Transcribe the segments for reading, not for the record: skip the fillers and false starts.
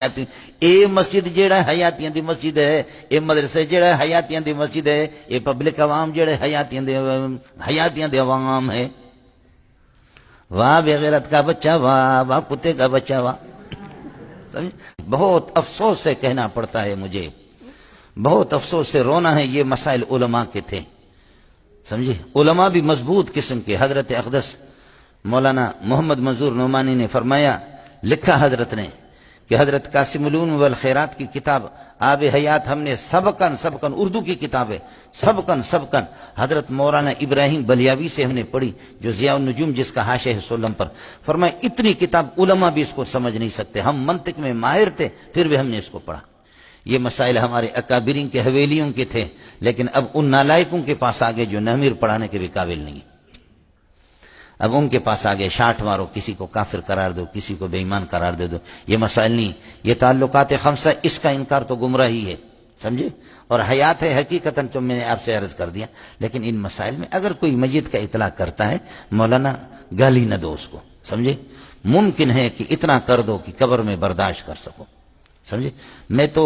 اے مسجد جیڑا حیاتیاں دی مسجد ہے، اے مدرسے جیڑا حیاتیاں دی مسجد ہے، اے پبلک عوام جیڑے حیاتیاں دے عوام ہے۔ واہ بے غیرت کا بچہ، واہ واہ کتے کا بچہ، واہ۔ بہت افسوس سے کہنا پڑتا ہے مجھے، بہت افسوس سے رونا ہے، یہ مسائل علماء کے تھے، سمجھے، علماء بھی مضبوط قسم کے۔ حضرت اقدس مولانا محمد منظور نعمانی نے فرمایا، لکھا حضرت نے کہ حضرت قاسم العلوم والخیرات کی کتاب آب حیات ہم نے سبقن اردو کی کتاب ہے، سبقن حضرت مولانا ابراہیم بلیاوی سے ہم نے پڑھی، جو ضیاء النجوم جس کا حاشیہ ہے سولم پر۔ فرمایا اتنی کتاب علماء بھی اس کو سمجھ نہیں سکتے، ہم منطق میں ماہر تھے پھر بھی ہم نے اس کو پڑھا۔ یہ مسائل ہمارے اکابرین کے حویلیوں کے تھے، لیکن اب ان نالائکوں کے پاس آگے جو نامیر پڑھانے کے بھی قابل نہیں ہے، اب ان کے پاس آگے شاٹ مارو، کسی کو کافر قرار دو، کسی کو بے ایمان قرار دے دو، یہ مسائل نہیں۔ یہ تعلقات خمسہ، اس کا انکار تو گمراہی ہے، سمجھے، اور حیات ہے حقیقتاً، جو میں نے آپ سے عرض کر دیا۔ لیکن ان مسائل میں اگر کوئی میت کا اطلاق کرتا ہے، مولانا گالی نہ دو اس کو، سمجھے، ممکن ہے کہ اتنا کر دو کہ قبر میں برداشت کر سکو، سمجھے۔ میں تو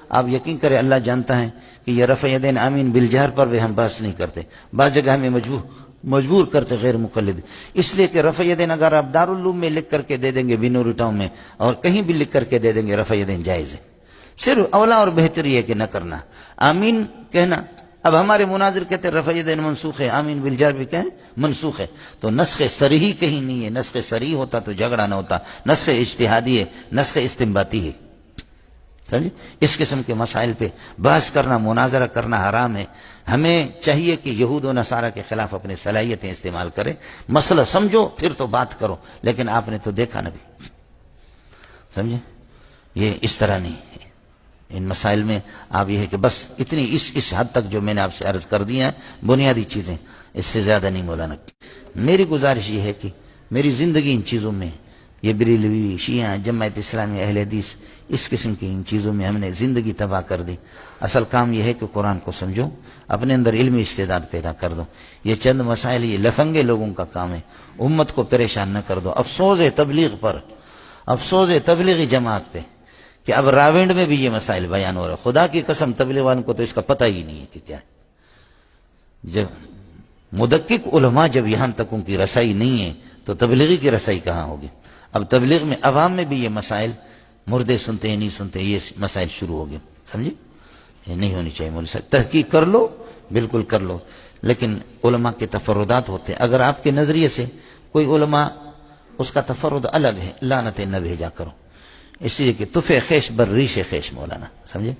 آپ یقین کریں، اللہ جانتا ہے کہ یہ رفع یدین آمین بالجہر پر بھی ہم بحث نہیں کرتے، بعض جگہ ہمیں مجبور کرتے غیر مقلد، اس لیے کہ رفع یدین اگر آپ دارالعلوم میں لکھ کر کے دے دیں گے، بنوری ٹاؤن میں اور کہیں بھی لکھ کر کے دے دیں گے، رفع یدین جائز ہے، صرف اولا اور بہتری ہے کہ نہ کرنا، آمین کہنا۔ اب ہمارے مناظر کہتے ہیں رفع یدین منسوخ ہے، آمین بالجہر بھی کہیں منسوخ ہے، تو نسخ صریح کہیں نہیں ہے، نسخ صریح ہوتا تو جھگڑا نہ ہوتا، نسخ اجتہادی ہے، نسخ استنباطی ہے، سمجھے۔ اس قسم کے مسائل پہ بحث کرنا، مناظرہ کرنا حرام ہے۔ ہمیں چاہیے کہ یہود و نصارہ کے خلاف اپنی صلاحیتیں استعمال کریں، مسئلہ سمجھو پھر تو بات کرو، لیکن آپ نے تو دیکھا نہ بھی، سمجھے، یہ اس طرح نہیں ہے۔ ان مسائل میں آپ یہ ہے کہ بس اتنی اس حد تک جو میں نے آپ سے عرض کر دی ہیں بنیادی چیزیں، اس سے زیادہ نہیں مولانا۔ میری گزارش یہ ہے کہ میری زندگی ان چیزوں میں، یہ بریلوی، شیعہ، جماعت اسلامی، اہل حدیث، اس قسم کی ان چیزوں میں ہم نے زندگی تباہ کر دی۔ اصل کام یہ ہے کہ قرآن کو سمجھو، اپنے اندر علمی استعداد پیدا کر دو۔ یہ چند مسائل یہ لفنگے لوگوں کا کام ہے، امت کو پریشان نہ کر دو۔ افسوس ہے تبلیغ پر، افسوس ہے تبلیغی جماعت پہ کہ اب راونڈ میں بھی یہ مسائل بیان ہو رہا ہے۔ خدا کی قسم تبلیغ والوں کو تو اس کا پتہ ہی نہیں ہے کہ کیا ہے۔ جب مدقق علماء جب یہاں تک ان کی رسائی نہیں ہے تو تبلیغی کی رسائی کہاں ہوگی؟ اب تبلیغ میں عوام میں بھی یہ مسائل، مردے سنتے ہیں نہیں سنتے، یہ مسائل شروع ہو گئے، سمجھے، یہ نہیں ہونی چاہیے۔ مولوی صاحب تحقیق کر لو، بالکل کر لو، لیکن علماء کے تفردات ہوتے ہیں۔ اگر آپ کے نظریے سے کوئی علماء اس کا تفرد الگ ہے، لعنتیں نہ بھیجا کرو، اس لیے کہ تفے خیش بر ریش خیش، مولانا، سمجھے،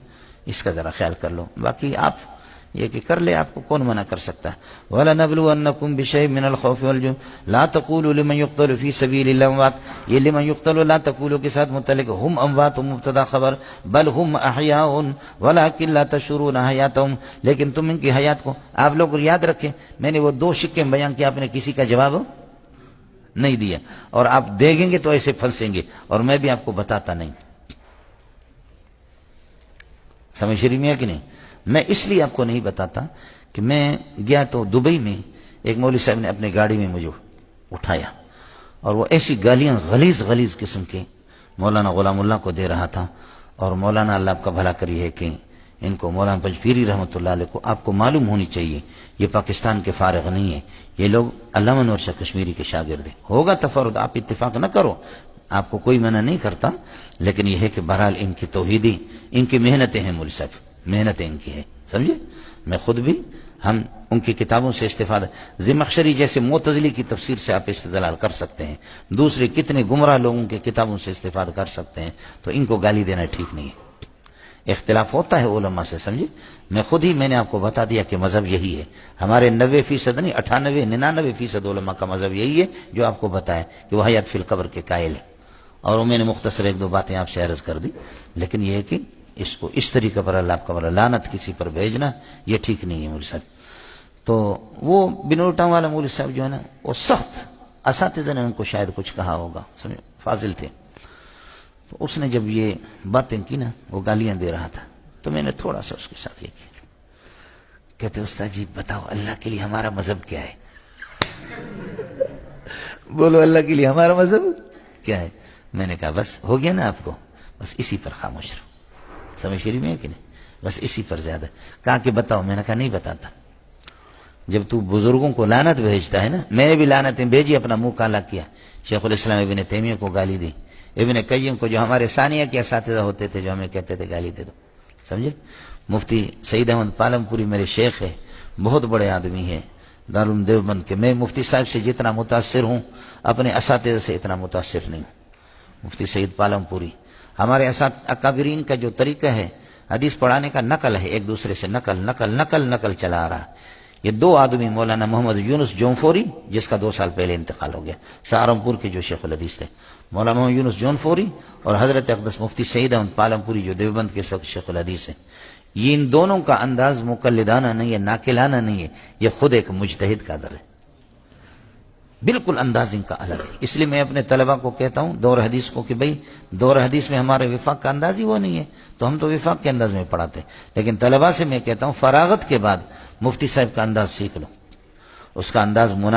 اس کا ذرا خیال کر لو۔ باقی آپ یہ کہ کر لے، آپ کو کون منع کر سکتا ہے؟ وَلَنَبْلُوَنَّكُمْ بِشَيْءٍ مِّنَ الْخَوْفِ وَالْجُوعِ لَا تَقُولُوا لِمَنْ يُقْتَلُ فِي سَبِيلِ اللَّهِ أَمْوَاتٌ، یہ لمن يقتل لا تقولوا کے ساتھ متعلق، ہم اموات مبتدا خبر، بل ہم احیاء ولکن لا تشعرون حیاتهم، لیکن تم ان کی حیات کو، آپ لوگ یاد رکھیں، میں نے وہ دو شکیں بیان کیا، آپ نے کسی کا جواب نہیں دیا، اور آپ دیکھیں گے تو ایسے پھنسیں گے، اور میں بھی آپ کو بتاتا نہیں، سمجھ رہی میں کہ نہیں؟ میں اس لیے آپ کو نہیں بتاتا کہ میں گیا تو دبئی میں ایک مولوی صاحب نے اپنی گاڑی میں مجھے اٹھایا، اور وہ ایسی گالیاں غلیظ قسم کے مولانا غلام اللہ کو دے رہا تھا، اور مولانا اللہ آپ کا بھلا کری ہے کہ ان کو مولانا پنجپیری رحمۃ اللہ علیہ کو، آپ کو معلوم ہونی چاہیے یہ پاکستان کے فارغ نہیں ہے، یہ لوگ علامہ انور شاہ کشمیری کے شاگرد ہیں۔ ہوگا تفرد، آپ اتفاق نہ کرو، آپ کو کوئی منع نہیں کرتا، لیکن یہ ہے کہ بہرحال ان کی توحیدی، ان کی محنتیں ہیں، مولوی صاحب محنتیں ان کی ہیں، سمجھے۔ میں خود بھی، ہم ان کی کتابوں سے استفادہ، زمخشری جیسے معتزلی کی تفسیر سے آپ استدلال کر سکتے ہیں، دوسرے کتنے گمراہ لوگوں کے کتابوں سے استفادہ کر سکتے ہیں، تو ان کو گالی دینا ٹھیک نہیں ہے۔ اختلاف ہوتا ہے علماء سے، سمجھے، میں نے آپ کو بتا دیا کہ مذہب یہی ہے، ہمارے 90% نہیں 98 99% علماء کا مذہب یہی ہے جو آپ کو بتایا کہ وہ حیات فی القبر کے قائل ہے، اور میں نے مختصر ایک دو باتیں آپ سے عرض کر دی، لیکن یہ ہے کہ اس کو اس طریقے پر اللہ کا لعنت کسی پر بھیجنا یہ ٹھیک نہیں ہے، مولوی صاحب۔ تو وہ بنور ٹاؤن والا مولوی صاحب جو ہے نا، وہ سخت اساتذہ نے ان کو شاید کچھ کہا ہوگا، سمجھے، فاضل تھے، تو اس نے جب یہ باتیں کی نا، وہ گالیاں دے رہا تھا، تو میں نے تھوڑا سا اس کے ساتھ یہ کیا، کہتے استاد جی بتاؤ اللہ کے لیے ہمارا مذہب کیا ہے؟ بولو اللہ کے لیے ہمارا مذہب کیا ہے؟ میں نے کہا بس ہو گیا نا آپ کو، بس اسی پر خاموش رہو. سمجھ شریف میں ہے کہ نہیں؟ بس اسی پر زیادہ. کہا کہ بتاؤ. میں نے کہا نہیں بتاتا. جب تو بزرگوں کو لعنت بھیجتا ہے نا، میں نے بھی لعنتیں بھیجی، اپنا منہ کالا کیا. شیخ الاسلام ابن تیمیہ کو گالی دی، ابن قیم کو جو ہمارے ثانیہ کے اساتذہ ہوتے تھے، جو ہمیں کہتے تھے گالی دے دو. سمجھے؟ مفتی سعید احمد پالم پوری میرے شیخ ہے، بہت بڑے آدمی ہے دارالعلوم دیوبند کے. میں مفتی صاحب سے جتنا متاثر ہوں اپنے اساتذہ سے اتنا متاثر نہیں ہوں. مفتی سعید پالم پوری ہمارے اکابرین کا جو طریقہ ہے حدیث پڑھانے کا، نقل ہے، ایک دوسرے سے نقل نقل نقل نقل چلا آ رہا. یہ دو آدمی مولانا محمد یونس جونفوری جس کا 2 سال پہلے انتقال ہو گیا، سہارنپور کے جو شیخ الحدیث تھے، مولانا محمد یونس جونفوری، اور حضرت اقدس مفتی سعید احمد پالم پوری جو دیوبند کے اس وقت شیخ الحدیث ہیں. یہ ان دونوں کا انداز مقلدانہ نہیں ہے، ناقلانہ نہیں ہے، یہ خود ایک مجتہد کا در ہے. بالکل انداز ان کا الگ ہے. اس لیے میں اپنے طلبہ کو کہتا ہوں دور حدیث کو کہ بھئی دور حدیث میں ہمارے وفاق کا انداز ہی وہ نہیں ہے، تو ہم تو وفاق کے انداز میں پڑھاتے ہیں. لیکن طلبہ سے میں کہتا ہوں فراغت کے بعد مفتی صاحب کا انداز سیکھ لو، اس کا انداز